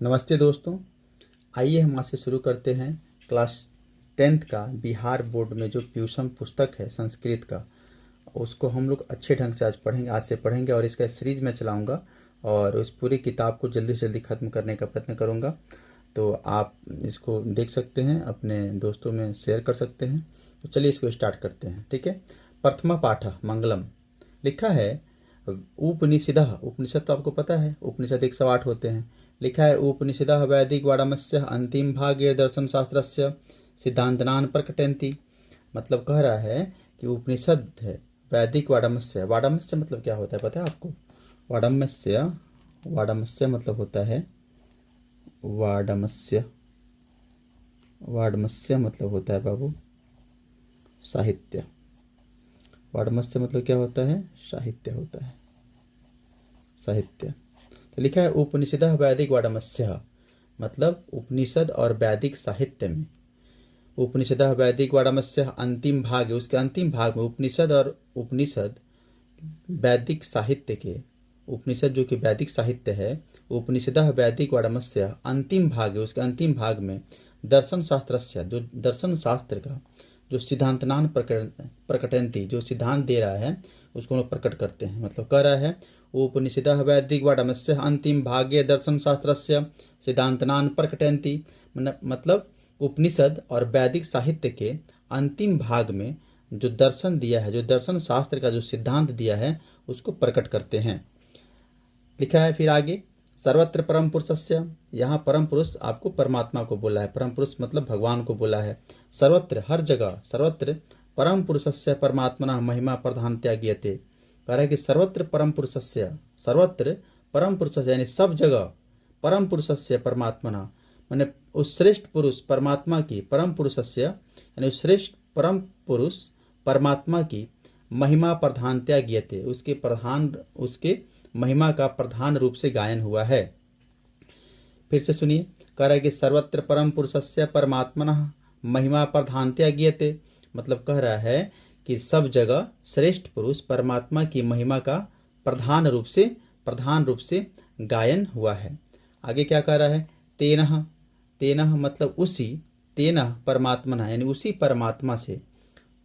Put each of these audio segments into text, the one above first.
नमस्ते दोस्तों, आइए हम आज से शुरू करते हैं क्लास 10th का बिहार बोर्ड में जो ट्यूशन पुस्तक है संस्कृत का, उसको हम लोग अच्छे ढंग से आज से पढ़ेंगे और इसका सीरीज मैं चलाऊंगा और उस पूरी किताब को जल्दी से जल्दी ख़त्म करने का प्रयत्न करूंगा। तो आप इसको देख सकते हैं, अपने दोस्तों में शेयर कर सकते हैं। तो चलिए इसको स्टार्ट करते हैं, ठीक है। प्रथमा पाठ मंगलम लिखा है। उपनिषदः, उपनिषद तो आपको पता है, उपनिषद 108 होते हैं। लिखा है उपनिषदः वैदिक वाडमस्य अंतिम भागे दर्शन शास्त्रस्य सिद्धांतनान प्रकटयन्ति। मतलब कह रहा है कि उपनिषद है वैदिक वाडमस्य। वाडमस्य मतलब क्या होता है पता है आपको? वाडमस्य, वाडमस्य मतलब होता है वाडमस्य, वाडमस्य मतलब होता है बाबू साहित्य। वाडमस्य मतलब क्या होता है? साहित्य होता है, साहित्य। तो लिखा है उपनिषदः वैदिक वाडमस्य, मतलब उपनिषद और वैदिक साहित्य में। उपनिषदः वैदिक वाडमस्य अंतिम भाग है, उसके अंतिम भाग में उपनिषद और उपनिषद वैदिक साहित्य के, उपनिषद जो कि वैदिक साहित्य है, उपनिषदः वैदिक वाडमस्य अंतिम भाग है, उसके अंतिम भाग में दर्शन शास्त्रस्य, जो दर्शन शास्त्र का जो सिद्धांतनान प्रकटयन्ति, जो सिद्धांत दे रहा है उसको हम प्रकट करते हैं। मतलब कह रहा है उपनिषदः वैदिक वाडमस्य अंतिम भागे दर्शन शास्त्रस्य सिद्धांतनान प्रकटयन्ति। मतलब उपनिषद और वैदिक साहित्य के अंतिम भाग में जो दर्शन दिया है, जो दर्शन शास्त्र का जो सिद्धांत दिया है उसको प्रकट करते हैं। लिखा है फिर आगे सर्वत्र परम पुरुषस्य, यहाँ परम पुरुष आपको परमात्मा को बोला है, परम पुरुष मतलब भगवान को बोला है। सर्वत्र हर जगह, सर्वत्र परम पुरुषस्य परमात्मना महिमा प्रधानतया ज्ञेयते। कह रहा है कि सर्वत्र परम पुरुषस्य, सर्वत्र परम पुरुषस्य यानी सब जगह परम पुरुषस्य परमात्मना, माने उस श्रेष्ठ पुरुष परमात्मा की, परम पुरुषस्य यानी उस श्रेष्ठ परम पुरुष परमात्मा की महिमा प्रधानतया ज्ञेयते, उसके प्रधान, उसके महिमा का प्रधान रूप से गायन हुआ है। फिर से सुनिए, कह रहा है कि सर्वत्र परम पुरुषस्य परमात्मनः महिमा प्रधानतया ज्ञेयते। मतलब कह रहा है कि सब जगह श्रेष्ठ पुरुष परमात्मा की महिमा का प्रधान रूप से गायन हुआ है। आगे क्या कह रहा है? तेनः, तेनः मतलब उसी, तेनः परमात्मना यानी उसी परमात्मा से,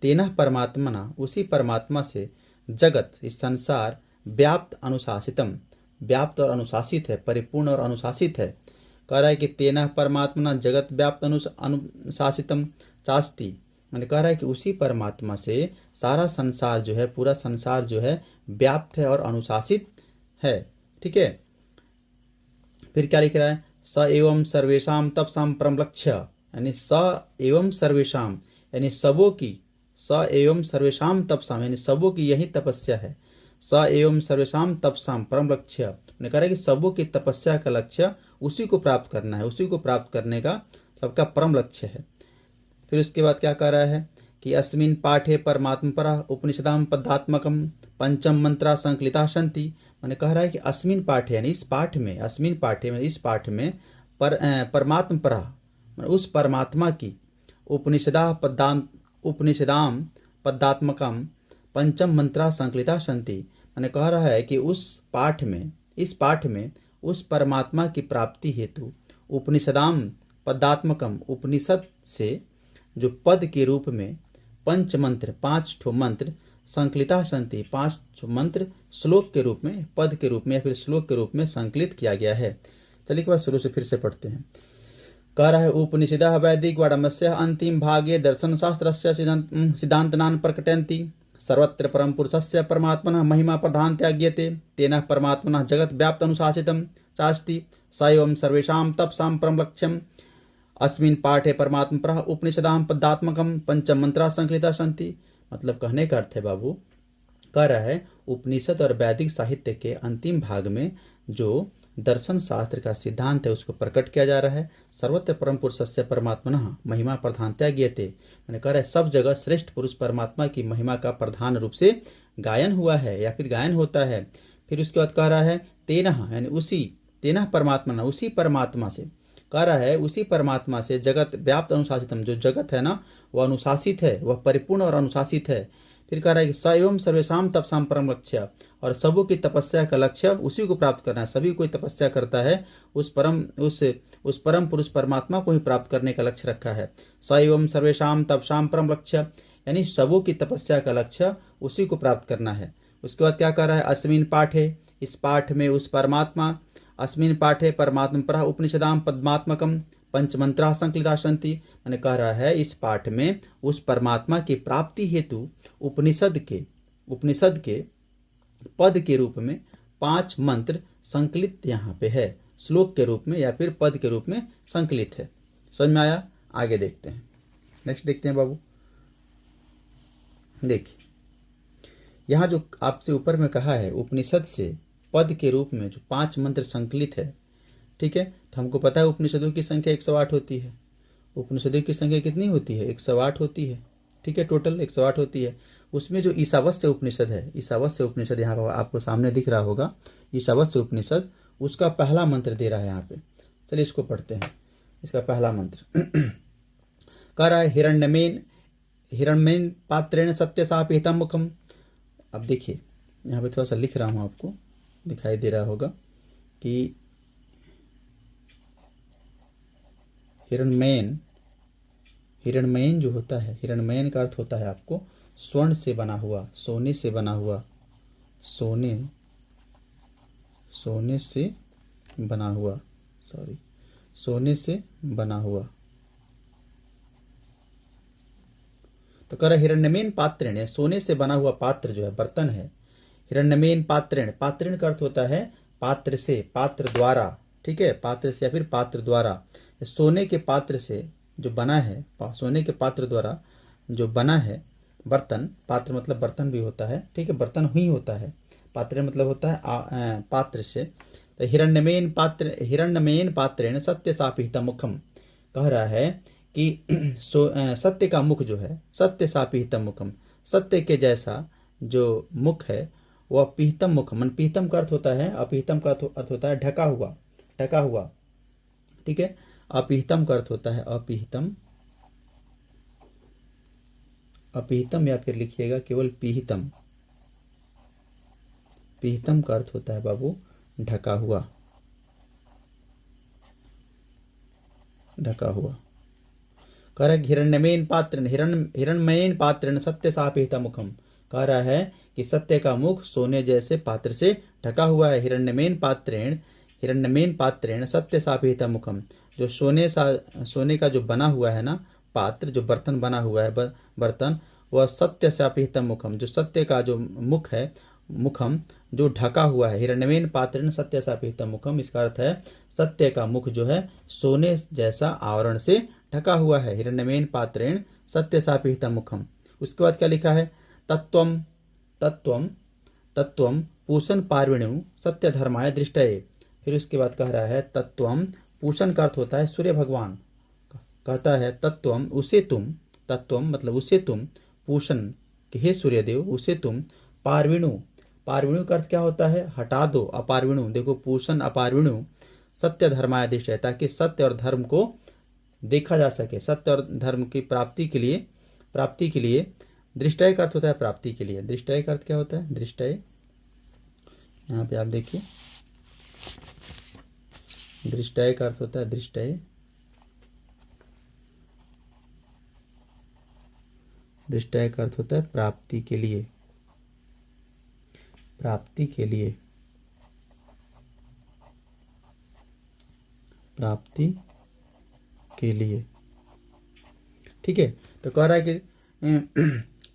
तेनः परमात्मना उसी परमात्मा से जगत इस संसार व्याप्त अनुशासितम, व्याप्त और अनुशासित है, परिपूर्ण और अनुशासित है। कह रहा है कि तेनः परमात्मना जगत व्याप्त अनुशासितम चास्ति, मैंने कह रहा है कि उसी परमात्मा से सारा संसार जो है, पूरा संसार जो है व्याप्त है और अनुशासित है, ठीक है। फिर क्या लिख रहा है? स एवं सर्वेषां तपसां परम लक्ष्य, यानी स एवं सर्वेषां यानी सबों की, स एवं सर्वेषां तपसां यानी सबों की यही तपस्या है। स एवं सर्वेषां तपसां परम लक्ष्य, मैंने कह रहा है कि सबों की तपस्या का लक्ष्य उसी को प्राप्त करना है, उसी को प्राप्त करने का सबका परम लक्ष्य है। फिर उसके बाद क्या कह रहा है कि अस्मिन् पाठे परमात्मपरः उपनिषदां पदात्मकं पंचम मंत्रा संकलिता सन्ति। मैंने कह रहा है कि अस्मिन् पाठे यानी इस पाठ में, अस्मिन् पाठे में इस पाठ में परमात्मपरः उस परमात्मा की उपनिषदां पदात्मकं पंचम मंत्रा संकलिता सन्ति। मैंने कह रहा है कि उस पाठ में, इस पाठ में उस परमात्मा की प्राप्ति हेतु उपनिषदां पदात्मकम उपनिषद से जो पद के रूप में पंच मंत्र, 5 ठो मंत्र संकलिता सन्ति, 5 मंत्र श्लोक के रूप में, पद के रूप में या फिर श्लोक के रूप में संकलित किया गया है। चलिए एक बार शुरू से फिर से पढ़ते हैं। कह रहा है उपनिषदः वैदिक वाडमस्य अंतिम भागे दर्शन शास्त्रस्य सिद्धांतनान प्रकटयन्ति। सर्वत्र परम पुरुषस्य परमात्मनः महिमा प्रधानतया ज्ञेयते। तेनः परमात्मनः जगत व्याप्त अनुशासितं चास्ति। स एवं सर्वेषां तपसां परम लक्ष्यम्। अस्मिन् पाठे परमात्मपरः उपनिषदां पदात्मकं पंचम मंत्रा संकलिता सन्ति। मतलब कहने का अर्थ है बाबू, कह रहा है उपनिषद और वैदिक साहित्य के अंतिम भाग में जो दर्शन शास्त्र का सिद्धांत है उसको प्रकट किया जा रहा है। सर्वत्र परम पुरुषस्य परमात्मनः महिमा प्रधानतया ज्ञेयते, मैंने कह रहा है सब जगह श्रेष्ठ पुरुष परमात्मा की महिमा का प्रधान रूप से गायन हुआ है या फिर गायन होता है। फिर उसके बाद कह रहा है तेनः यानी उसी, तेनः परमात्मा उसी परमात्मा से, कह रहा है उसी परमात्मा से जगत व्याप्त अनुशासितम, जो जगत है ना वह अनुशासित है, वह परिपूर्ण और अनुशासित है। फिर कह रहा है कि स एवं सर्वेशाम तपसाम परम लक्ष्य, और सबों की तपस्या का लक्ष्य उसी को प्राप्त करना है। सभी कोई तपस्या करता है, उस परम पुरुष परमात्मा को ही प्राप्त करने का लक्ष्य रखा है। स एवं सर्वेशाम तपसाम परम लक्ष्य, यानी सबों की तपस्या का लक्ष्य उसी को प्राप्त करना है। उसके बाद क्या कर रहा है, अस्मिन पाठे, इस पाठ में उस परमात्मा, अस्मिन पाठे परमात्मा उपनिषदाम पद्मात्मकम पंचमंत्रा संकलिता सन्ति, मैंने कह रहा है इस पाठ में उस परमात्मा की प्राप्ति हेतु उपनिषद के पद के रूप में 5 मंत्र संकलित यहाँ पे है, श्लोक के रूप में या फिर पद के रूप में संकलित है। समझ में आया? आगे देखते हैं, नेक्स्ट देखते हैं बाबू। देखिए यहाँ जो आपसे ऊपर में कहा है उपनिषद से पद के रूप में जो 5 मंत्र संकलित है, ठीक है, तो हमको पता है उपनिषदों की संख्या 108 होती है। उपनिषदों की संख्या कितनी होती है? 108 होती है, ठीक है, टोटल 108 होती है। उसमें जो ईशावास्य उपनिषद है, ईशावास्य उपनिषद यहाँ पर आपको सामने दिख रहा होगा, ईशावास्य उपनिषद, उसका पहला मंत्र दे रहा है यहाँ पे। चलिए इसको पढ़ते हैं। इसका पहला मंत्र कह रहा है हिरण्यमेन पात्रेण सत्य सापिहितम मुखम। अब देखिए यहाँ पे थोड़ा सा लिख रहा हूँ, आपको दिखाई दे रहा होगा कि हिरण्यमयन जो होता है, हिरण्यमयन का अर्थ होता है आपको स्वर्ण से बना हुआ, सोने से बना हुआ, सोने से बना हुआ। तो कह रहा हिरण्यमेन पात्रेण, सोने से बना हुआ पात्र जो है, बर्तन है। हिरण्यमेन पात्रेण, पात्रेण का अर्थ होता है पात्र से, पात्र द्वारा, ठीक है, पात्र से या फिर पात्र द्वारा। सोने के पात्र से जो बना है, सोने के पात्र द्वारा जो बना है बर्तन, पात्र मतलब बर्तन भी होता है, ठीक है, बर्तन ही होता है, पात्र मतलब होता है पात्र से। तो हिरण्यमेन पात्रेण सत्य सापिहितम मुखम, कह रहा है कि सत्य का मुख जो है, सत्य सापिहितम मुखम, सत्य के जैसा जो मुख है वह पिहितम मुखम, मन पिहितम का अर्थ होता है, अपिहितम का अर्थ होता है ढका हुआ, ठीक है, अपिहितम का अर्थ होता है अपिहितम या फिर लिखिएगा केवल पिहितम, पिहितम का अर्थ होता है बाबू ढका हुआ। कह रहा है हिरण्यमेन पात्रेण सत्य सापिहितम मुखम, कह रहा है कि सत्य का मुख सोने जैसे पात्र से ढका हुआ है। हिरण्यमेन पात्रेण सत्य सापिहितम मुखम, जो सोने का जो बना हुआ है ना पात्र, जो बर्तन बना हुआ है बर्तन, वह सत्य सापिहितम मुखम, जो सत्य का जो मुख है, मुखम जो ढका हुआ है। हिरण्यमेन पात्रेण सत्य सापिहितम मुखम, इसका अर्थ है सत्य का मुख जो है सोने जैसा आवरण से ढका हुआ है। हिरण्यमेन पात्रेण सत्य सापिहितम मुखम। उसके बाद क्या लिखा है, तत्वम पूषण पार्विणु सत्य धर्माय दृष्टये। फिर उसके बाद कह रहा है तत्वम, पूषण का अर्थ होता है सूर्य भगवान, कहता है तत्वम उसे तुम, तत्वम मतलब उसे तुम, पूषण हे सूर्यदेव उसे तुम, पार्विणु का अर्थ क्या होता है, हटा दो, अपार्विणु, देखो पूषण अपार्विणु सत्य धर्माय दृष्टये, ताकि सत्य और धर्म को देखा जा सके, सत्य और धर्म की प्राप्ति के लिए दृष्टय का अर्थ होता है प्राप्ति के लिए। दृष्टय का अर्थ क्या होता है, दृष्टय, यहाँ पे आप देखिए, दृष्टय का अर्थ होता है दृष्टय का अर्थ होता है प्राप्ति के लिए, ठीक है। तो कह रहा है कि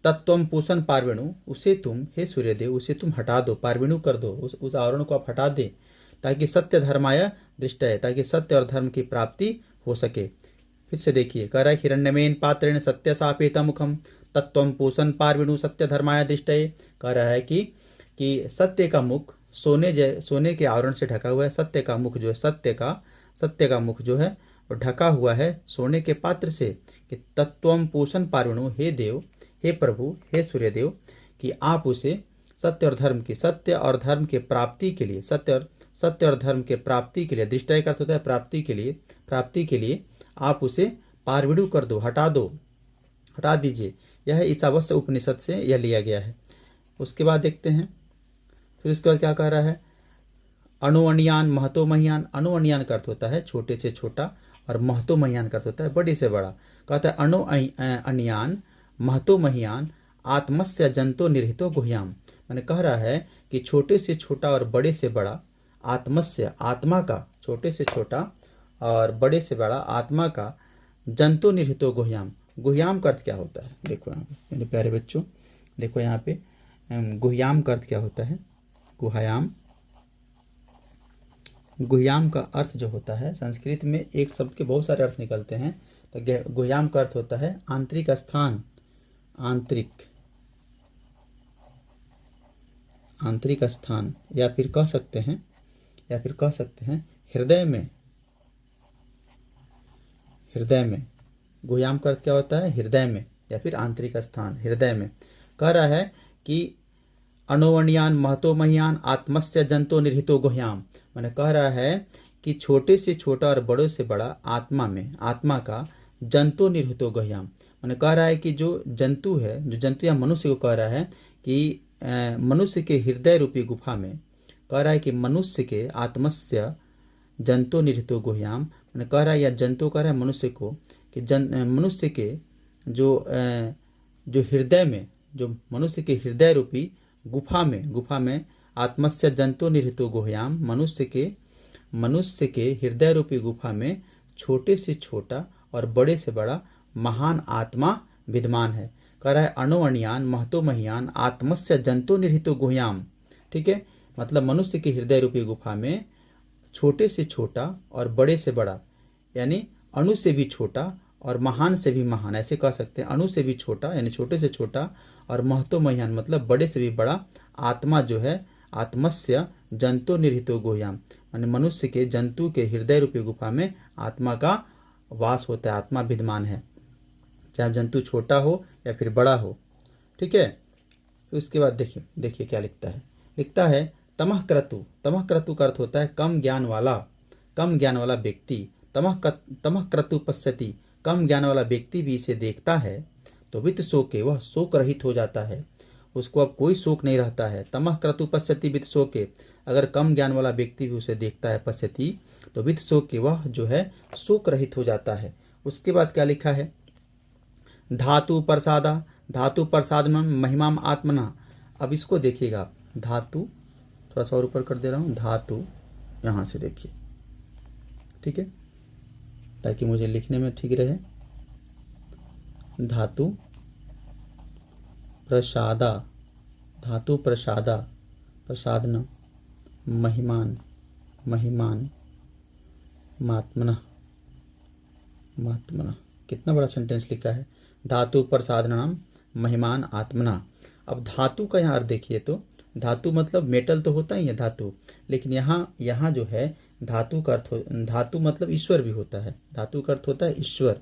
तत्वम पूषण पार्विणु उसे तुम हे सूर्यदेव उसे तुम हटा दो, पार्विणु कर दो, उस आवरण को आप हटा दे, ताकि सत्य धर्माय दृष्टय, ताकि सत्य और धर्म की प्राप्ति हो सके। फिर से देखिए, कह रहा है हिरण्यमेन पात्रेण सत्य सापेतम मुखम तत्वम पूषण पार्विणु सत्य धर्माय दृष्टये। कह रहा है कि सत्य का मुख सोने के आवरण से ढका हुआ है। सत्य का मुख जो है, सत्य का मुख जो है वो ढका हुआ है सोने के पात्र से। कि तत्वम पूषण पार्विणु, हे देव, हे प्रभु, हे सूर्यदेव, कि आप उसे सत्य और धर्म के प्राप्ति के लिए, सत्य और धर्म के प्राप्ति के लिए, दृष्टय का अर्थ होता है प्राप्ति के लिए आप उसे पार्विणु कर दो, हटा दीजिए। यह ईशावास्य उपनिषद से यह लिया गया है। उसके बाद देखते हैं, फिर उसके बाद क्या कह रहा है, अणुअणियान महतो महियान। अणुअणियान का अर्थ होता है छोटे से छोटा और महतो महियान का अर्थ होता है बड़े से बड़ा। कहता है अणु अणियान महतो महियान आत्मस्य जंतो निर्हितो गुह्याम। मैंने कह रहा है कि छोटे से छोटा और बड़े से बड़ा आत्मस्य आत्मा का, छोटे से छोटा और बड़े से बड़ा आत्मा का जंतो निर्हितो गुह्याम। गुह्याम का अर्थ क्या होता है, देखो यहाँ पे मेरे प्यारे बच्चों, देखो यहाँ पे गुह्याम का अर्थ क्या होता है। गुह्याम, गुह्याम का अर्थ जो होता है, संस्कृत में एक शब्द के बहुत सारे अर्थ निकलते हैं। तो गुह्याम का अर्थ होता है आंतरिक स्थान, आंतरिक स्थान, या फिर कह सकते हैं हृदय में। हृदय में गुह्याम का अर्थ क्या होता है, हृदय में या फिर आंतरिक स्थान, हृदय में। कह रहा है कि अणुवणियान महतो महियान आत्मस्य जंतो निर्हितो गुह्याम। मैंने कह रहा है कि छोटे से छोटा और बड़े से बड़ा आत्मा में, आत्मा का जंतो निर्हितो गुह्याम। मैंने कह रहा है कि जो जंतु है, जो जंतु या मनुष्य को कह रहा है कि मनुष्य के हृदय रूपी गुफा में, कह रहा है कि मनुष्य के आत्मस्य जंतो निर्हितो गुह्याम। मैंने कह रहा है, या जंतु कह रहा है मनुष्य को कि मनुष्य के जो हृदय में, जो मनुष्य के हृदय रूपी गुफा में आत्मस्य जंतो निर्हितो गुह्याम, मनुष्य के हृदय रूपी गुफा में छोटे से छोटा और बड़े से बड़ा महान आत्मा विद्यमान है। कह रहा है अणुअणियान महतो महियान आत्मस्य जंतो निर्हितो गुह्याम। ठीक है, मतलब मनुष्य के हृदय रूपी गुफा में छोटे से छोटा और बड़े से बड़ा, यानी अणु से भी छोटा और महान से भी महान, ऐसे कह सकते हैं। अणु से भी छोटा यानी छोटे से छोटा और महतो महियान मतलब बड़े से भी बड़ा आत्मा जो है, आत्मस्य जंतो निर्हितो गुह्याम, यानी मनुष्य के जंतु के हृदय रूपी गुफा में आत्मा का वास होता है, आत्मा विद्यमान है, चाहे जंतु छोटा हो या फिर बड़ा हो। ठीक है, तो उसके बाद देखिए क्या लिखता है तमः क्रतु। तमः क्रतु का अर्थ होता है कम ज्ञान वाला व्यक्ति। तमः क्रतु पश्यति, कम ज्ञान वाला व्यक्ति भी इसे देखता है तो वित्त शोके, वह शोक रहित हो जाता है, उसको अब कोई शोक नहीं रहता है। तमः क्रतु पश्यति वित्त शोके, अगर कम ज्ञान वाला व्यक्ति भी उसे देखता है, पश्यति, तो वित्त शोके, वह जो है शोक रहित हो जाता है। उसके बाद क्या लिखा है, धातु प्रसादा, धातु प्रसादनम महिमाम आत्मना। अब इसको देखिएगा, धातु थोड़ा सा और ऊपर कर दे रहा हूँ, धातु यहाँ से देखिए, ठीक है, ताकि मुझे लिखने में ठीक रहे। धातु प्रसादा, धातु प्रसादा, प्रसादन महिमान, महिमान मात्मना, मात्मना। कितना बड़ा सेंटेंस लिखा है, धातु प्रसादनम महिमान आत्मना। अब धातु का यहाँ अर्थ देखिए, तो धातु मतलब मेटल तो होता ही है धातु, लेकिन यहाँ जो है धातु का अर्थ, धातु मतलब ईश्वर भी होता है। धातु का अर्थ होता है ईश्वर,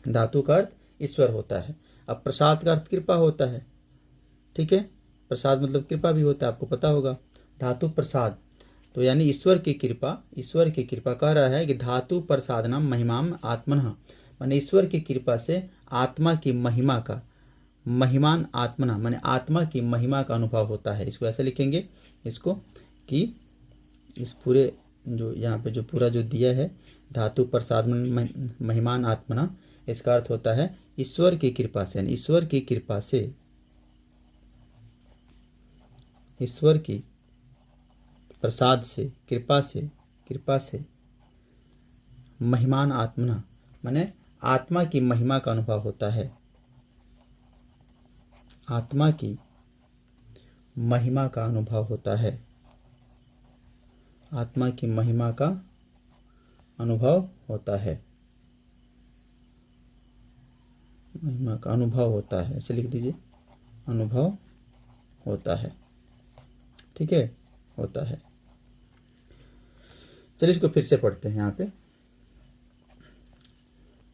धातु का अर्थ ईश्वर होता है। अब प्रसाद का अर्थ कृपा होता है। ठीक है, प्रसाद मतलब कृपा भी होता है, आपको पता होगा। धातु प्रसाद तो यानी ईश्वर की कृपा, ईश्वर की कृपा। कह रहा है कि धातु प्रसादनम महिमाम आत्मनः, माने ईश्वर की कृपा से आत्मा की महिमा का, महिमान आत्मना माने आत्मा की महिमा का अनुभव होता है। इसको ऐसे लिखेंगे, इसको कि इस पूरे जो यहाँ पे जो पूरा जो दिया है, धातु प्रसाद महिमान आत्मना, इसका अर्थ होता है ईश्वर की कृपा से, यानी ईश्वर की कृपा से, ईश्वर की प्रसाद से, कृपा से महिमान आत्मना माने आत्मा की महिमा का अनुभव होता है, आत्मा की महिमा का अनुभव होता है, आत्मा की महिमा का अनुभव होता है, महिमा का अनुभव होता है, ऐसे लिख दीजिए, अनुभव होता है। ठीक है, होता है। चलिए इसको फिर से पढ़ते हैं। यहाँ पे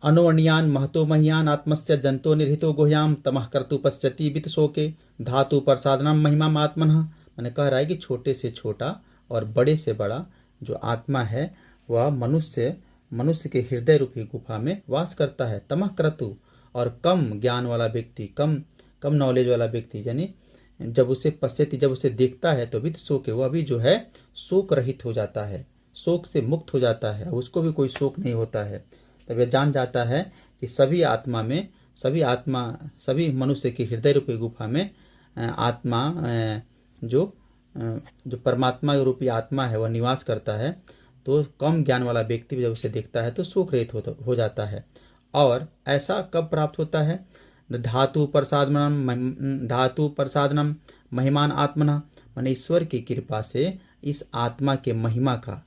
अणुअणियान महतो महियान आत्मस्य जंतो निर्हितो गुह्याम तमः कर्तु पश्यति वित्त शोके धातु प्रसादनम महिमा आत्मनः। मैंने कह रहा है कि छोटे से छोटा और बड़े से बड़ा जो आत्मा है वह मनुष्य के हृदय रूपी गुफा में वास करता है। तमः क्रतु, और कम ज्ञान वाला व्यक्ति, कम नॉलेज वाला व्यक्ति, यानी जब उसे पश्यति, जब उसे देखता है तो वित्त शोक है, वह भी जो है शोक रहित हो जाता है, शोक से मुक्त हो जाता है, उसको भी कोई शोक नहीं होता है। तब यह जान जाता है कि सभी मनुष्य के हृदय रूपी गुफा में आत्मा, जो परमात्मा रूपी आत्मा है वह निवास करता है। तो कम ज्ञान वाला व्यक्ति जब उसे देखता है तो शोक रहित हो जाता है। और ऐसा कब प्राप्त होता है? धातु प्रसादनम महिमान आत्मना, माने ईश्वर की कृपा से इस आत्मा के महिमा का,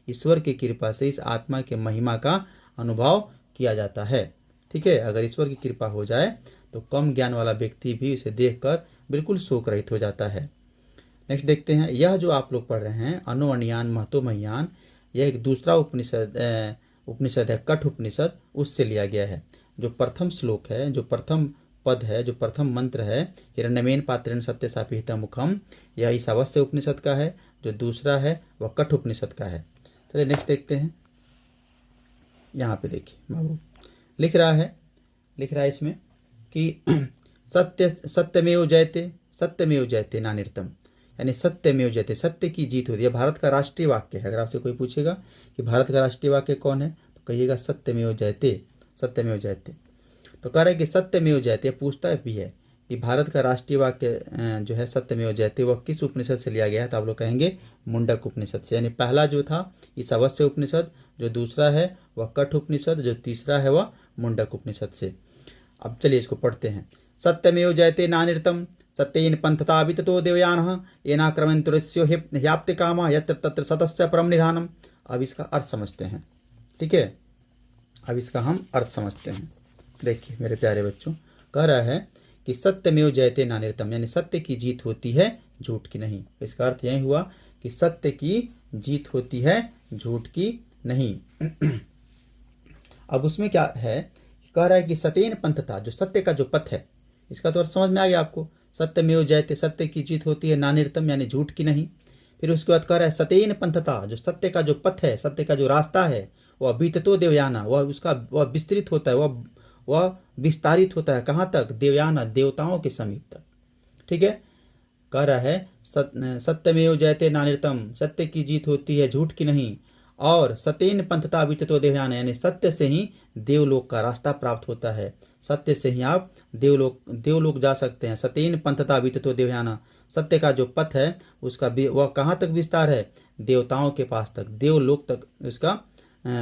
ईश्वर की कृपा से इस आत्मा के महिमा का अनुभव किया जाता है। ठीक है, अगर ईश्वर की कृपा हो जाए तो कम ज्ञान वाला व्यक्ति भी इसे देखकर बिल्कुल शोक रहित हो जाता है। नेक्स्ट देखते हैं, यह जो आप लोग पढ़ रहे हैं अनोअणियान महतोमह्यान, यह एक दूसरा उपनिषद है, कठ उपनिषद, उससे लिया गया है। जो प्रथम श्लोक है, जो प्रथम पद है, जो प्रथम मंत्र है, हिरण्यमेन पात्रेण सत्य सापिहिता मुखम, यह ईशावास्य उपनिषद का है। जो दूसरा है वह कठ उपनिषद का है। चलिए नेक्स्ट देखते हैं। यहाँ पे देखिए बाबू लिख रहा है इसमें कि सत्यमेव जयते नानिर्तम, यानी सत्यमेव जयते, सत्य की जीत होती है। भारत का राष्ट्रीय वाक्य है। अगर आपसे कोई पूछेगा कि भारत का राष्ट्रीय वाक्य कौन है तो कहिएगा सत्यमेव जयते, सत्यमेव जयते। तो कह रहे हैं कि सत्यमेव जयते, पूछता भी है कि भारत का राष्ट्रीय वाक्य जो है सत्यमेव जयते वह किस उपनिषद से लिया गया है, तो आप लोग कहेंगे मुंडक उपनिषद से। यानी पहला जो था ईशावास्य उपनिषद, जो दूसरा है वह कठ उपनिषद, जो तीसरा है वह मुंडक उपनिषद से। अब चलिए इसको पढ़ते हैं। सत्यमेव जयते नानिर्तम सत्येन पंथता विततो देवयानः येनाक्रमन्तो ह्याप्ति कामः यत्र तत्र सतस्य परम निधानम। अब इसका अर्थ समझते हैं। ठीक है, अब इसका हम अर्थ समझते हैं। देखिए मेरे प्यारे बच्चों, कह रहा है कि सत्यमेव जयते नानिर्तम, यानी सत्य की जीत होती है, झूठ की नहीं। इसका अर्थ यही हुआ कि सत्य की जीत होती है, झूठ की नहीं। अब उसमें क्या है, कह रहा है कि सत्येन पंथता, जो सत्य का जो पथ है, इसका तो अर्थ समझ में आ गया आपको। सत्यमेव जयते, सत्य की जीत होती है, नानिर्तम यानी झूठ की नहीं। फिर उसके बाद कह रहा है सत्येन पंथता, जो सत्य का जो पथ है, सत्य का जो रास्ता है, वह बीततो देवयाना, वह विस्तृत होता है, वह विस्तारित होता है। कहाँ तक? देवयाना, देवताओं के समीप तक। ठीक है, कह रहा है सत्यमेव जयते नानिर्तम, सत्य की जीत होती है, झूठ की नहीं। और सत्येन पंथता विततो देवयाना, यानी सत्य से ही देवलोक का रास्ता प्राप्त होता है, सत्य से ही आप देवलोक जा सकते हैं। सत्येन पंथता विततो देवयाना, सत्य का जो पथ है उसका वह कहाँ तक विस्तार है? देवताओं के पास तक, देवलोक तक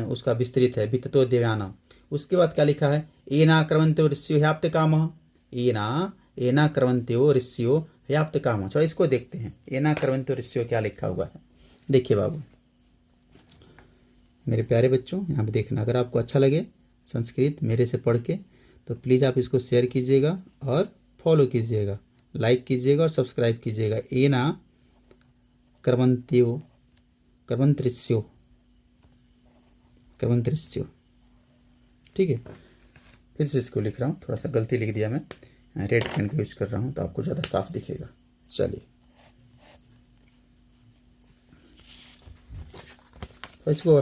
उसका विस्तृत है, विततो देवयाना। उसके बाद क्या लिखा है? एना क्रमन्त्यो ऋष्यो ह्याप्त कामः, एना क्रमन्त्यो ऋष्यो ह्याप्त कामः। चलो इसको देखते हैं, एना क्रमन्त्यो ऋष्यो क्या लिखा हुआ है। देखिए बाबू मेरे प्यारे बच्चों, यहाँ पे देखना। अगर आपको अच्छा लगे संस्कृत मेरे से पढ़ के तो प्लीज़ आप इसको शेयर कीजिएगा और फॉलो कीजिएगा, लाइक कीजिएगा और सब्सक्राइब कीजिएगा। एना क्रमन्त्यो क्रमन्त्रिस्यो। ठीक है, फिर से इसको लिख रहा हूँ, थोड़ा सा गलती लिख दिया मैं, रेड पेन का यूज कर रहा हूँ तो आपको ज़्यादा साफ दिखेगा। चलिए तो इसका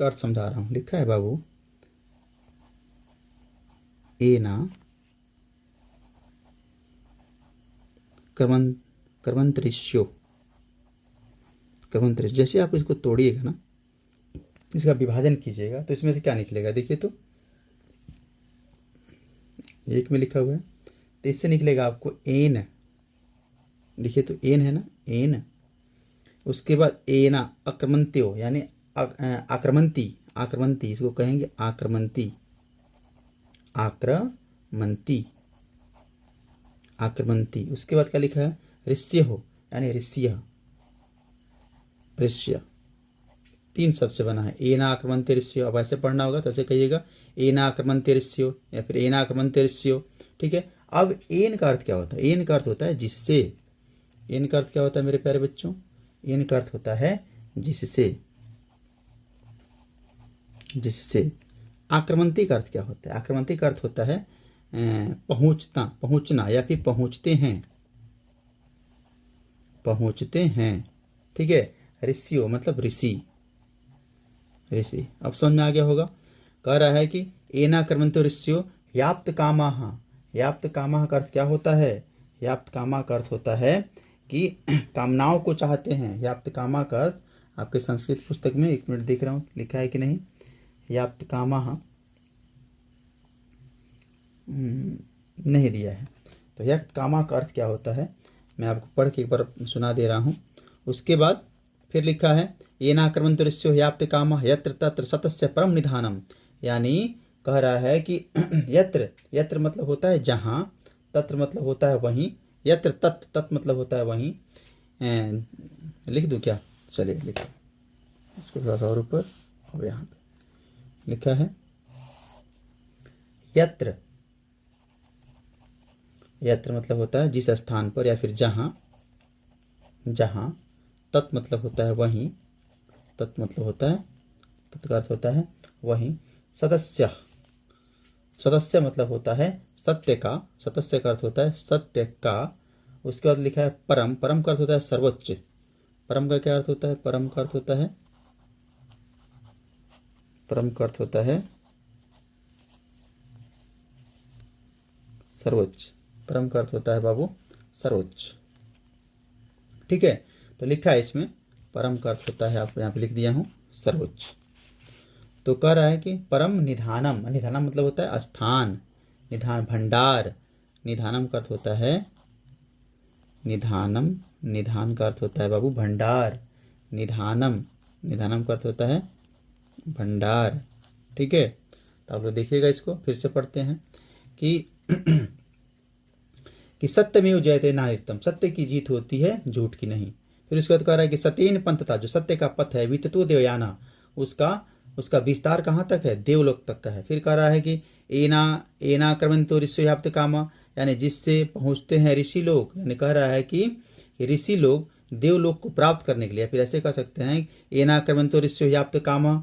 अर्थ समझा रहा हूँ। लिखा है बाबू, एना क्रमन्त्रिस्यो, जैसे आप इसको तोड़िएगा ना, इसका विभाजन कीजिएगा तो इसमें से क्या निकलेगा? देखिए तो एक में लिखा हुआ है तो इससे निकलेगा आपको एन। देखिए तो एन है ना, एन। उसके बाद एना आक्रमन्त्यो, यानी आक्रमंती, इसको कहेंगे आक्रमंती। उसके बाद क्या लिखा है? ऋष्य हो, यानी ऋष्य। 3 शब्द से बना है, एना आक्रमन्ते ऋष्यो। अब ऐसे पढ़ना होगा तो ऐसे कहिएगा, एना आक्रमन्ते ऋष्यो या फिर एना आक्रमन्ते ऋष्यो। ठीक है, अब एन का अर्थ क्या होता है? एन का अर्थ होता है जिससे। एन का अर्थ क्या होता है मेरे प्यारे बच्चों? एन का अर्थ होता है जिससे। आक्रमंती का अर्थ क्या होता है? आक्रमंती का अर्थ होता है पहुंचना या फिर पहुंचते हैं। ठीक है, ऋषियों मतलब ऋषि। अब समझ में आ गया होगा। कह रहा है कि एना कर्मन्तो ऋष्यो याप्त कामाः। याप्त कामाः का अर्थ क्या होता है? याप्त कामा का अर्थ होता है कि कामनाओं को चाहते हैं। याप्त कामा का अर्थ आपके संस्कृत पुस्तक में, 1 मिनट देख रहा हूँ लिखा है कि नहीं, याप्त कामाः नहीं दिया है। तो याप्त कामा का अर्थ क्या होता है मैं आपको पढ़ के एक बार सुना दे रहा हूँ। उसके बाद फिर लिखा है एना कर्मन्तो ऋष्यो याप्त कामः यत्र तत्र सतस्य परम निधानम। यानी कह रहा है कि यत्र, यत्र मतलब होता है जहाँ, तत्र मतलब होता है वहीं, यत्र तत्, तत् मतलब होता है वहीं। लिख दूँ क्या? चलिए लिखो इसको थोड़ा सा और ऊपर। और यहाँ पे लिखा है यत्र, यत्र मतलब होता है जिस स्थान पर या फिर जहाँ, जहाँ। तत् मतलब होता है वहीं, तत् मतलब होता है, तत् का अर्थ होता है वहीं। सदस्य, सदस्य मतलब होता है सत्य का, सदस्य का अर्थ होता है सत्य का। उसके बाद लिखा है परम, परम का अर्थ होता है सर्वोच्च। परम का क्या अर्थ होता है? परम का अर्थ होता है, परम का अर्थ होता है सर्वोच्च। परम का अर्थ होता है बाबू सर्वोच्च। ठीक है, तो लिखा है इसमें परम का अर्थ होता है, आपको यहाँ पे लिख दिया हूँ सर्वोच्च। तो कह रहा है कि परम निधानम, निधानम मतलब होता है स्थान, निधान भंडार। निधानम का अर्थ होता है निधानम, निधान का अर्थ होता है बाबू भंडार। निधानम, निधानम का अर्थ होता है भंडार। ठीक है, तो आप लोग देखिएगा, इसको फिर से पढ़ते हैं कि कि सत्यमेव जयते नानिर्तम, सत्य की जीत होती है झूठ की नहीं। फिर उसके बाद कह रहा है कि सत्येन पंथता, जो सत्य का पथ है, विततो देवयाना, उसका विस्तार कहाँ तक है? देवलोक तक का है। फिर कह रहा है कि एना एना कर्मन्तो ऋषि व्याप्त कामा, यानी जिससे पहुँचते हैं ऋषि लोग। यानी कह रहा है कि ऋषि लोग देवलोक को प्राप्त करने के लिए, फिर ऐसे कह सकते हैं एना कर्मन्तो ऋषि व्याप्त कामा,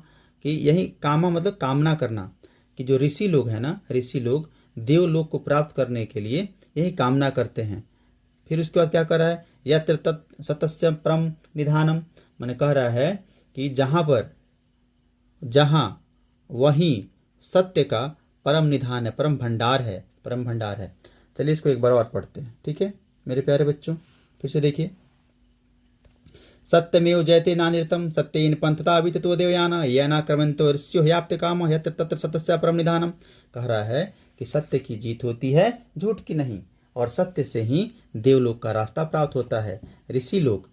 कि यही कामा मतलब कामना करना, कि जो ऋषि लोग हैं ना, ऋषि लोग देवलोक को प्राप्त करने के लिए यही कामना करते हैं। फिर उसके बाद क्या कर रहा है? यत्र तत् सतस्य परम निधानम, मैंने कह रहा है कि जहाँ पर, जहाँ वहीं सत्य का परम निधान है, परम भंडार है, परम भंडार है। चलिए इसको एक बार और पढ़ते हैं। ठीक है मेरे प्यारे बच्चों, फिर से देखिए, सत्यमेव जयते नानिर्तम, सत्येन पंथता विततो देवयाना, येना कर्मन्तो ऋष्यो ह्याप्त कामः यत्र तत्र सतस्य परम निधानम। कह रहा है कि सत्य की जीत होती है झूठ की नहीं, और सत्य से ही देवलोक का रास्ता प्राप्त होता है। ऋषि लोग,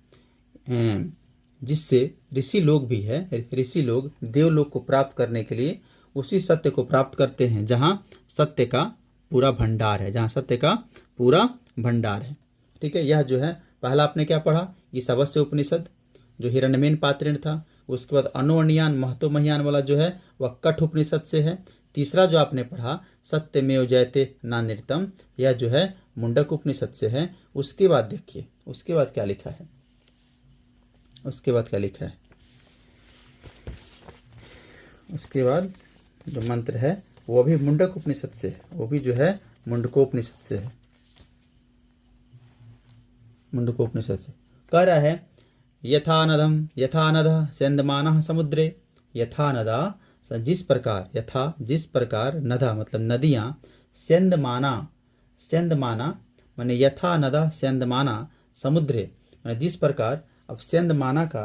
जिससे ऋषि लोग भी है, ऋषि लोग देवलोक को प्राप्त करने के लिए उसी सत्य को प्राप्त करते हैं जहाँ सत्य का पूरा भंडार है, जहाँ सत्य का पूरा भंडार है। ठीक है, यह जो है पहला आपने क्या पढ़ा? ईशावास्य उपनिषद जो हिरण्यमेन पात्रेण था। उसके बाद अनोअणियान महतो महियान वाला जो है वह कठ उपनिषद से है। तीसरा जो आपने पढ़ा सत्यमेव जयते नानिर्तम, यह जो है मुंडक उपनिषद से है। उसके बाद देखिए उसके बाद क्या लिखा है, उसके बाद क्या लिखा है, उसके बाद जो मंत्र है वो भी मुंडक उपनिषद से है, वो भी जो है मुंडकोपनिषद से है, मुंडकोपनिषद से। कह रहा है यथा नदम यथा नदः सेंदमानः समुद्रे, यथा नदा जिस प्रकार, यथा जिस प्रकार, नदा मतलब नदियाँ, सेंदमाना, सेंदमाना माने यथा नदा सेंदमाना समुद्रे, माने जिस प्रकार। अब सेंदमाना का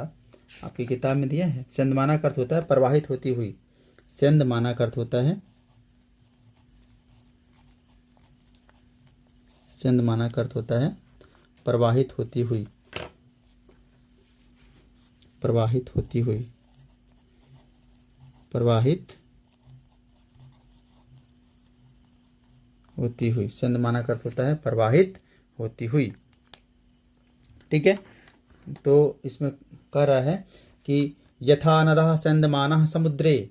आपकी किताब में दिया है, सेंदमाना का अर्थ होता है प्रवाहित होती हुई। सेंदमाना का अर्थ होता है, सेंदमाना का अर्थ होता है प्रवाहित होती हुई, प्रवाहित होती हुई, प्रवाहित होती हुई। सेंदमाना का अर्थ होता है प्रवाहित होती हुई। ठीक है, तो इसमें कह रहा है कि यथा नदः सेंदमानः समुद्रे,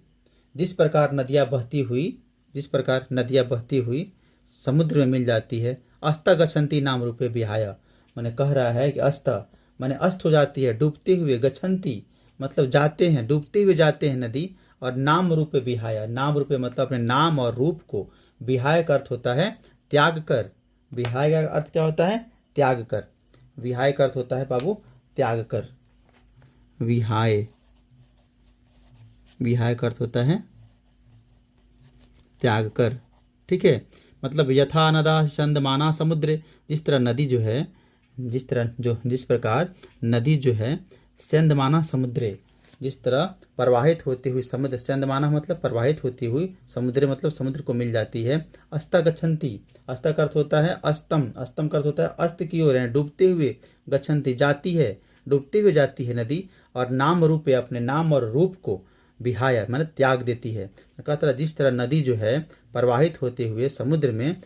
जिस प्रकार नदियाँ बहती हुई, जिस प्रकार नदियाँ बहती हुई समुद्र में मिल जाती है। अस्त गच्छन्ति नाम रूपे विहाय, मैंने कह रहा है कि अस्त माने अस्त हो जाती है, डूबते हुए, गच्छन्ति मतलब जाते हैं, डूबते हुए जाते हैं नदी। और नाम रूपे विहाय, नाम रूपे मतलब अपने नाम और रूप को, विहाय का अर्थ होता है त्याग कर। विहाय का अर्थ क्या होता है? त्याग कर। विहाय का अर्थ होता है बाबू त्याग कर। विहाय, विहाय का अर्थ होता है त्याग कर। ठीक है, मतलब यथा नदा संदमाना समुद्रे, जिस तरह नदी जो है, जिस प्रकार नदी जो है सेंदमाना समुद्रे, जिस तरह प्रवाहित होती हुई समुद्र, सेंदमाना मतलब प्रवाहित होती हुई, समुद्र मतलब समुद्र को मिल जाती है। अस्ता गच्छन्ति, अस्ता का अर्थ होता है अस्तम, अस्तम का अर्थ होता है अस्त की ओर है, डूबते हुए, गच्छन्ति जाती है, डूबते हुए जाती है नदी, और नाम रूप है, अपने नाम और रूप को विहाय माने त्याग देती है। कहता जिस तरह नदी जो है प्रवाहित होते हुए समुद्र में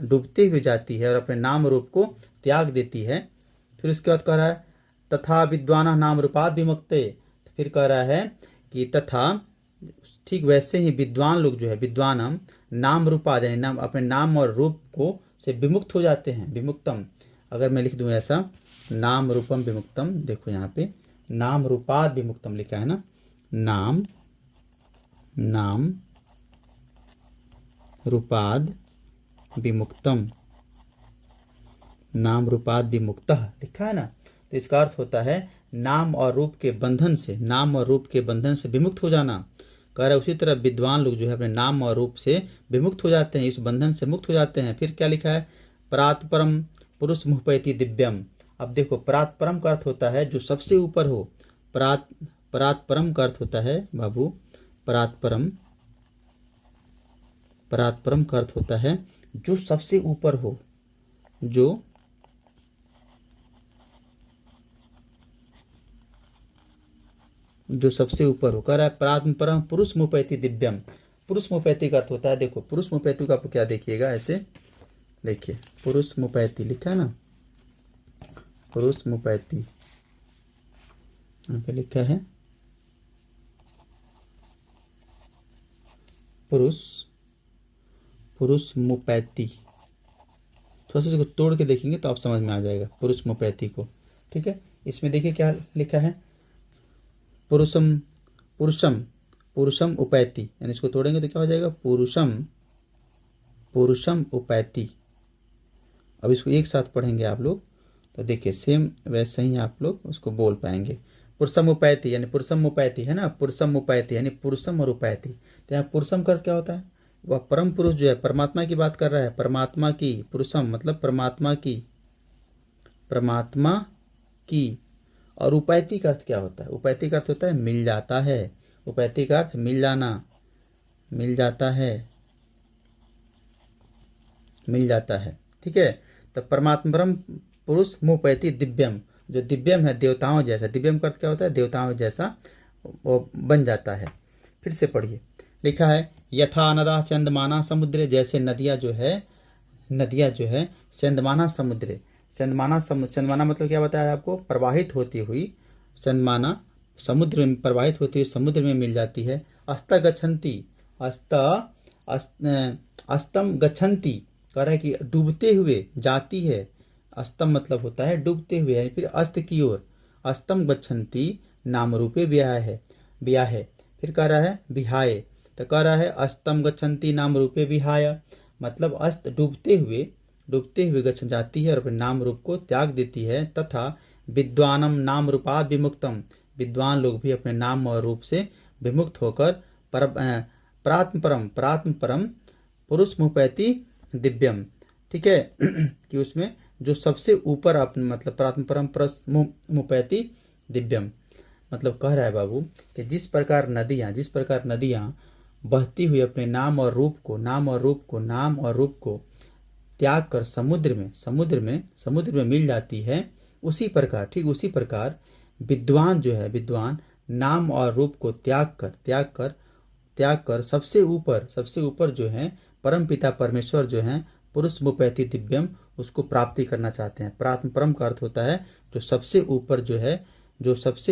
डूबते हुए जाती है और अपने नाम रूप को त्याग देती है। फिर उसके बाद कह रहा है तथा विद्वान नाम रूपाद विमुक्ते, फिर कह रहा है कि तथा ठीक वैसे ही विद्वान लोग जो है, विद्वान हम नाम रूपाद यानी नाम, अपने नाम और रूप को से विमुक्त हो जाते हैं। विमुक्तम, अगर मैं लिख दूं ऐसा, नाम रूपम विमुक्तम, देखो यहाँ पे नाम रूपाद विमुक्तम लिखा है ना, नाम रूपाद विमुक्तम, नाम रूपाद विमुक्तः लिखा है ना, तो इसका अर्थ होता है नाम और रूप के बंधन से, नाम और रूप के बंधन से विमुक्त हो जाना। कह रहा है उसी तरह विद्वान लोग जो है अपने नाम और रूप से विमुक्त हो जाते हैं, इस बंधन से मुक्त हो जाते हैं। फिर क्या लिखा है, परात परम पुरुष मुहपैति दिव्यम। अब देखो परात परम का अर्थ होता है जो सबसे ऊपर हो, परात परम का अर्थ होता है बाबू, परात परम का अर्थ होता है जो सबसे ऊपर हो, जो सबसे ऊपर हो। कह रहा है परात्म परम पुरुष मुपैति दिव्यम, पुरुष मुपैति का अर्थ होता है, देखो पुरुष मुपैति का आप क्या देखिएगा, ऐसे देखिए पुरुष मुपैति लिखा है ना, पुरुष मुपैति यहाँ पे लिखा है पुरुष मुपैति, थोड़ा सा इसको तोड़ के देखेंगे तो आप समझ में आ जाएगा पुरुष मुपैति को। ठीक है, इसमें देखिए क्या लिखा है, पुरुषम उपैति, यानी इसको तोड़ेंगे तो क्या हो जाएगा, पुरुषम उपैति। अब इसको एक साथ पढ़ेंगे आप लोग तो देखिए सेम वैसे ही आप लोग उसको बोल पाएंगे। पुरुषम उपैति यानी पुरुषम उपैति है ना, पुरुषम उपैति यानी पुरुषम और उपैति। तो यहाँ पुरुषम का क्या होता है, वह परम पुरुष जो है परमात्मा की बात कर रहा है, परमात्मा की, पुरुषम मतलब परमात्मा की। और उपैति का अर्थ क्या होता है, उपैति का अर्थ होता है मिल जाता है, उपैति का अर्थ मिल जाना, मिल जाता है। ठीक है, तो परमात्मा परम पुरुष मुपैति दिव्यम, जो दिव्यम है देवताओं जैसा, दिव्यम का अर्थ क्या होता है, देवताओं जैसा वो बन जाता है। फिर से पढ़िए, लिखा है यथा नदा सेंदमाना समुद्रे, जैसे नदियाँ जो है सेंदमाना समुद्रे, सेंदमाना मतलब क्या बताया आपको, प्रवाहित होती हुई, सेंदमाना समुद्र में प्रवाहित होती हुई समुद्र में मिल जाती है। अस्ता गच्छन्ति, अस्तम गच्छन्ति, कह रहा है कि डूबते हुए जाती है, अस्तम मतलब होता है डूबते हुए है, फिर अस्त की ओर, अस्तम गच्छन्ति नाम रूपे ब्याह है। फिर कह रहा है विहाय, तो कह रहा है अस्तम गच्छन्ति नाम रूपे विहाय, मतलब अस्त डूबते हुए गच्छ जाती है और अपने नाम रूप को त्याग देती है। तथा विद्वानम नाम रूपाद विमुक्तम, विद्वान लोग भी अपने नाम और रूप से विमुक्त होकर प्रात्म परम पुरुष मुपैति दिव्यम। ठीक है कि उसमें जो सबसे ऊपर अपने मतलब प्रात्म परम पुरुष मुपैति दिव्यम, मतलब कह रहा है बाबू कि जिस प्रकार नदियाँ बहती हुई अपने नाम और रूप को त्याग कर समुद्र में मिल जाती है, उसी प्रकार विद्वान नाम और रूप को त्याग कर सबसे ऊपर जो है परम पिता परमेश्वर जो है पुरुष मुपैति दिव्यम, उसको प्राप्ति करना चाहते हैं। प्रात्म परम का अर्थ होता है जो सबसे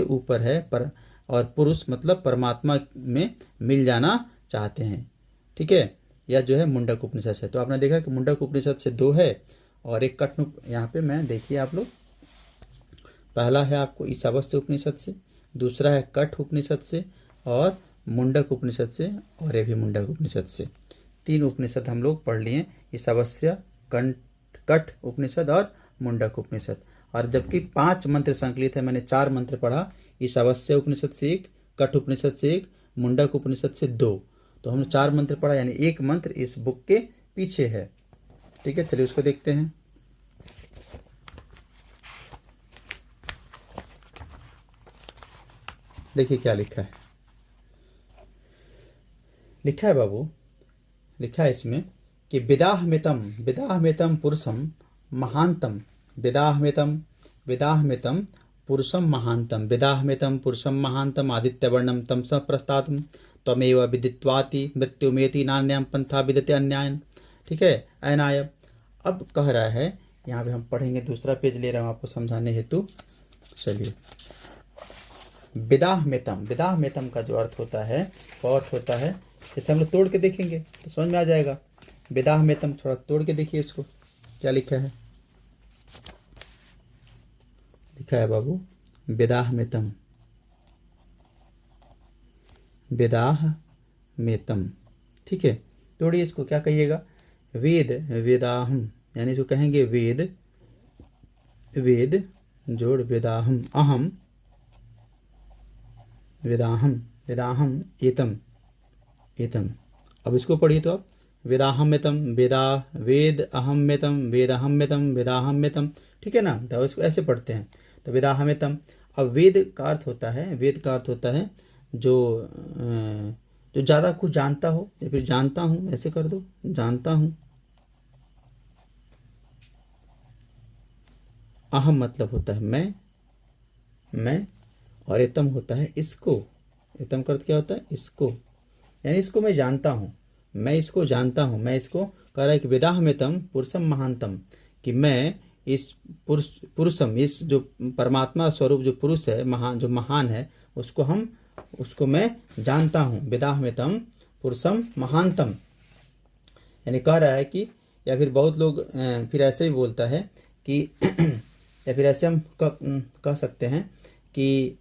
ऊपर है पर, और पुरुष मतलब परमात्मा में मिल जाना चाहते हैं। ठीक है, यह जो है मुंडक उपनिषद से। तो आपने देखा कि मुंडक उपनिषद से 2 है और एक कठ्न, यहाँ पे मैं देखिए आप लोग, पहला है आपको ईशावास्य उपनिषद से, दूसरा है कठ उपनिषद से और मुंडक उपनिषद से, और ये भी मुंडक उपनिषद से। 3 उपनिषद हम लोग पढ़ लिए, ईशावास्य, कठ उपनिषद और मुंडक उपनिषद। और जबकि 5 मंत्र संकलित है, मैंने 4 मंत्र पढ़ा, ईशावास्य उपनिषद से 1, कठ उपनिषद से 1, मुंडक उपनिषद से 2। तो हमने 4 मंत्र पढ़ा, यानी एक मंत्र इस बुक के पीछे है। ठीक है, चलिए उसको देखते हैं। देखिए क्या लिखा है। लिखा है बाबू, लिखा है इसमें कि विदाहमितम पुरुषम महांतम, विदाहमितम पुरुषम महांतम, विदाहमितम पुरुषम महांतम आदित्यवर्णम तमसः प्रस्तातम त्वमेव विदित्वाति मृत्युमेति नान्यम पंथा विदते अन्यायन। ठीक है, अनाय। अब कह रहा है, यहाँ पे हम पढ़ेंगे, दूसरा पेज ले रहा हूँ आपको समझाने हेतु। चलिए, विदाहमितम का जो अर्थ होता है वो अर्थ होता है, जैसे हम लोग तोड़ के देखेंगे तो समझ में आ जाएगा। विदाहमितम, थोड़ा तोड़ के देखिए इसको, क्या लिखा है। लिखा है बाबू, विदाहमितम, विदाहमितम। ठीक है, तोड़िए इसको, क्या कहिएगा, वेदाहम, यानी इसको कहेंगे वेद जोड़ वेदाहम, अहम वेदाहम एतम। अब इसको पढ़िए तो आप, वेदाहम्यतम, वेद अहम्यतम। ठीक है ना, तो इसको ऐसे पढ़ते हैं, तो वेदाहम्यतम। अब वेद का अर्थ होता है जो ज़्यादा कुछ जानता हो, या फिर जानता हूँ, ऐसे कर दो, जानता हूँ। अहम मतलब होता है मैं, और एतम होता है इसको। एतम का अर्थ क्या होता है, इसको, यानी इसको मैं जानता हूँ, मैं इसको जानता हूँ। मैं इसको कह रहा है कि वेदाहमेतम पुरुषम महानतम, कि मैं इस पुरुषम, इस जो परमात्मा स्वरूप जो पुरुष है, जो महान है, उसको मैं जानता हूँ। वेदाहमेतम पुरुषम महानतम, यानी कह रहा है कि, या फिर बहुत लोग फिर ऐसे भी बोलता है कि या फिर ऐसे हम कह सकते हैं कि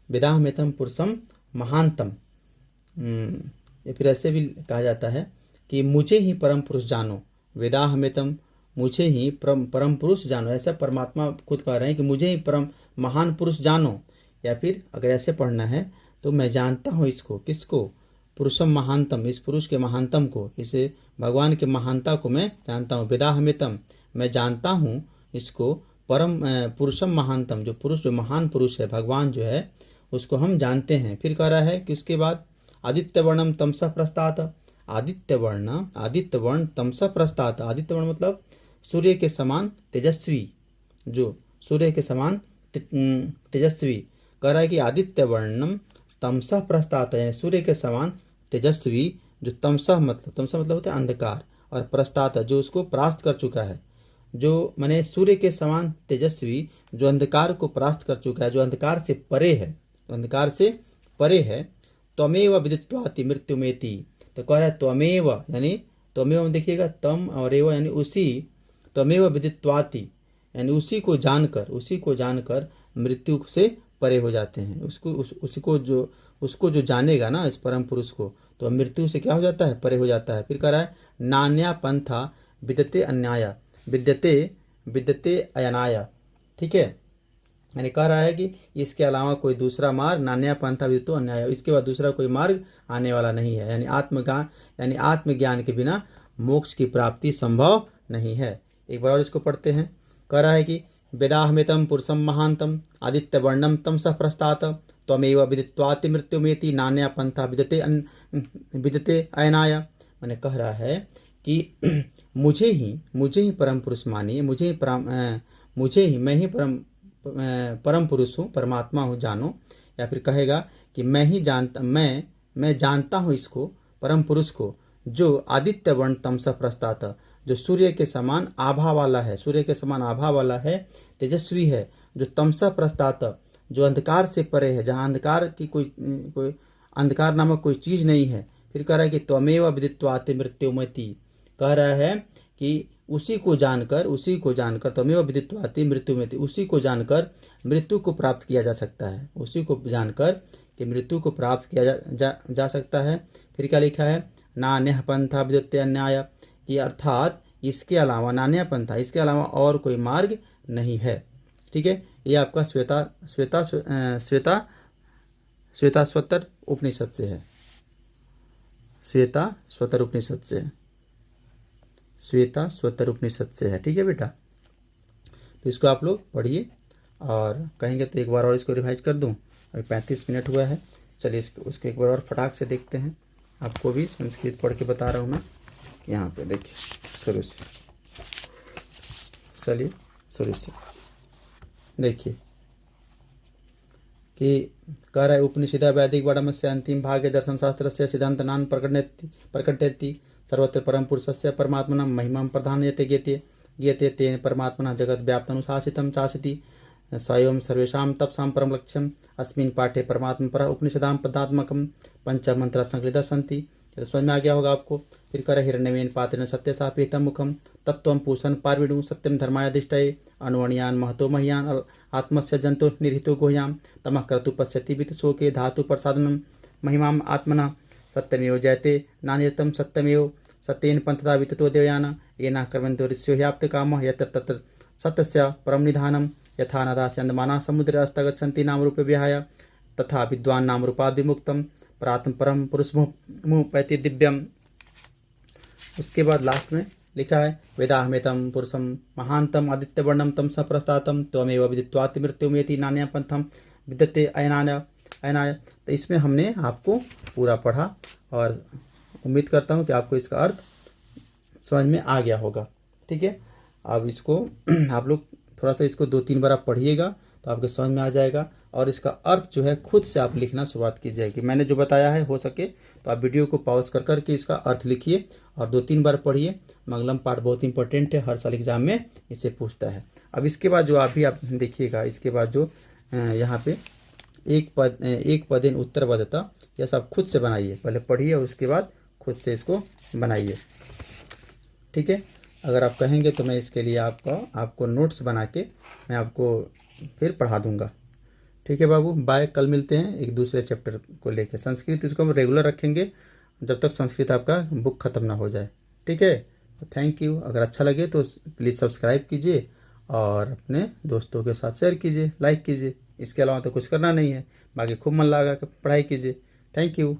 वेदाहमेतम पुरुषम महानतम, या फिर ऐसे भी कहा जाता है कि मुझे ही परम पुरुष जानो। वेदाहमेतम, मुझे ही परम पुरुष जानो, ऐसा परमात्मा खुद कह रहे हैं कि मुझे ही परम महान पुरुष जानो। या फिर अगर ऐसे पढ़ना है तो मैं जानता हूँ इसको, किसको, पुरुषम महानतम, इस पुरुष के महानतम को, इस भगवान के महानता को मैं जानता हूँ। वेदाहमेतम, मैं जानता हूँ इसको, परम पुरुषम महानतम, जो पुरुष, जो महान पुरुष है, भगवान जो है, उसको हम जानते हैं। फिर कह रहा है कि उसके बाद आदित्य वर्णम तमसः प्रस्तात, आदित्य वर्ण तमसः प्रस्तात। आदित्य वर्ण मतलब सूर्य के समान तेजस्वी, जो सूर्य के समान तेजस्वी। कह रहा है कि आदित्य वर्णम तमसः प्रस्तात है, सूर्य के समान तेजस्वी, जो तमसः मतलब होता है अंधकार, और प्रस्तात जो उसको परास्त कर चुका है, जो माने सूर्य के समान तेजस्वी, जो अंधकार को परास्त कर चुका है, जो अंधकार से परे है, त्वमेव विदित्वाति मृत्युमेति। तो कह रहा है त्वमेव, यानी त्वमेव में देखिएगा, तम और एव यानी उसी, त्वमेव विदित्वाति यानी उसी को जानकर मृत्यु से परे हो जाते हैं। उसको जो जानेगा ना, इस परम पुरुष को, तो मृत्यु से क्या हो जाता है, परे हो जाता है। फिर कह रहा है नान्या पंथा विद्यते अन्याय, विद्यते अयनाय। ठीक है, यानी कह रहा है कि इसके अलावा कोई दूसरा मार्ग, नान्या पंथा विदितो अन्याय, इसके बाद दूसरा कोई मार्ग आने वाला नहीं है। यानी आत्मज्ञान के बिना मोक्ष की प्राप्ति संभव नहीं है। एक बार और इसको पढ़ते हैं। कह रहा है कि वेदाहमेतम पुरुषम महांतम आदित्य वर्णम तमसः प्रस्तात त्वमेव विदित्वाति मृत्युमेति नान्या पंथा विदते अयनाय। मैंने कह रहा है कि मुझे ही परम पुरुष मानिए, मैं ही परम पुरुष हूँ, परमात्मा हूँ, जानो। या फिर कहेगा कि मैं जानता हूँ इसको, परम पुरुष को, जो आदित्य वर्ण तमसः प्रस्तात, जो सूर्य के समान आभा वाला है, तेजस्वी है, जो तमसः प्रस्तात, जो अंधकार से परे है, जहाँ अंधकार की कोई अंधकार नामक कोई चीज़ नहीं है। फिर कह रहा है कि त्वमेव विदित्वाति मृत्युमेति, कह रहा है कि उसी को जानकर त्वमेव विदित्वाति मृत्युमेति, उसी को जानकर मृत्यु को प्राप्त किया जा सकता है, उसी को जानकर कि मृत्यु को प्राप्त किया जा सकता है। फिर क्या लिखा है, नान्यः पंथा विद्यते अन्याय, कि अर्थात इसके अलावा, नान्यः पंथा, इसके अलावा और कोई मार्ग नहीं है। ठीक है, ये आपका श्वेताश्वतर उपनिषद से है, श्वेताश्वतर उपनिषद से है, श्वेताश्वतर उपनिषद से है। ठीक है बेटा, तो इसको आप लोग पढ़िए और कहेंगे तो एक बार और इसको रिवाइज कर दूं। अभी 35 मिनट हुआ है, चलिए उसको एक बार और फटाक से देखते हैं। आपको भी संस्कृत पढ़ के बता रहा हूँ मैं। यहाँ पे देखिए शुरू से, चलिए शुरू से देखिए कि कह रहा है उपनिषद वैदिक वर्णमस्य अंतिम भागे दर्शन शास्त्र से सिद्धांतनान् प्रकटयति सर्वत्र परम पुरुषस्य परमात्मना महिमां प्रधानयते गीयते तेन परमात्मना जगत व्याप्तनुशासितं चासिति स्वयं सर्वेषां तपसां परम लक्ष्यम् अस्मिन् पाठे परमात्मा पर उपनिषदां पदात्मकं पंचमंत्र संकलिता सन्ति। तो समझ में आ गया होगा आपको। फिर कर हिरण्यवेन पात्रेण सत्यसापेतं मुखं तत्त्वं पूषन् पार्विणु सत्यं धर्मायाधिष्ठये अनुवणीयान् महतो मह्यान् आत्मस्य जंतो निर्हितो गुह्यां तमः क्रतु पश्यति वित्त शोके धातु प्रसादनं महिमाम् आत्मना सत्यमेव जयते नानिरतं सत्यमेव सत्येन पंथता विततो देवयान येना कर्मन्तो ऋष्यो ह्याप्त कामः यत्र तत्र सत्यस्य परम निधानं यथा नदा स्यन्दमाना समुद्रे अस्तगच्छन्ति नामरूपे विहाय तथा विद्वान् नामरूपाद् विमुक्तं परात्म परम पुरुषमुपैति दिव्यम। उसके बाद लास्ट में लिखा है वेदाहमेतं पुरुषं महांतम आदित्यवर्णम तम स प्रस्तातम त्वमेव विदित्वाति मृत्युमेति नान्य पंथम विद्यते अयनाय। तो इसमें हमने आपको पूरा पढ़ा और उम्मीद करता हूँ कि आपको इसका अर्थ समझ में आ गया होगा। ठीक है, अब इसको आप लोग थोड़ा सा इसको 2-3 बार आप पढ़िएगा तो आपके समझ में आ जाएगा और इसका अर्थ जो है खुद से आप लिखना शुरुआत कीजिएगा। मैंने जो बताया है हो सके तो आप वीडियो को पॉज कर करके इसका अर्थ लिखिए और 2-3 बार पढ़िए। मंगलम पाठ बहुत इंपॉर्टेंट है, हर साल एग्जाम में इसे पूछता है। अब इसके बाद जो आप देखिएगा, इसके बाद जो यहाँ पे एक पदेन उत्तर बदता, यह सब खुद से बनाइए। पहले पढ़िए और उसके बाद खुद से इसको बनाइए। ठीक है, अगर आप कहेंगे तो मैं इसके लिए आपको नोट्स बना के मैं आपको फिर पढ़ा दूंगा। ठीक है बाबू, बाय। कल मिलते हैं एक दूसरे चैप्टर को लेकर। संस्कृत इसको हम रेगुलर रखेंगे जब तक संस्कृत आपका बुक ख़त्म ना हो जाए। ठीक है, थैंक यू। अगर अच्छा लगे तो प्लीज़ सब्सक्राइब कीजिए और अपने दोस्तों के साथ शेयर कीजिए, लाइक कीजिए। इसके अलावा तो कुछ करना नहीं है, बाकी खूब मन लगा कर पढ़ाई कीजिए। Thank you.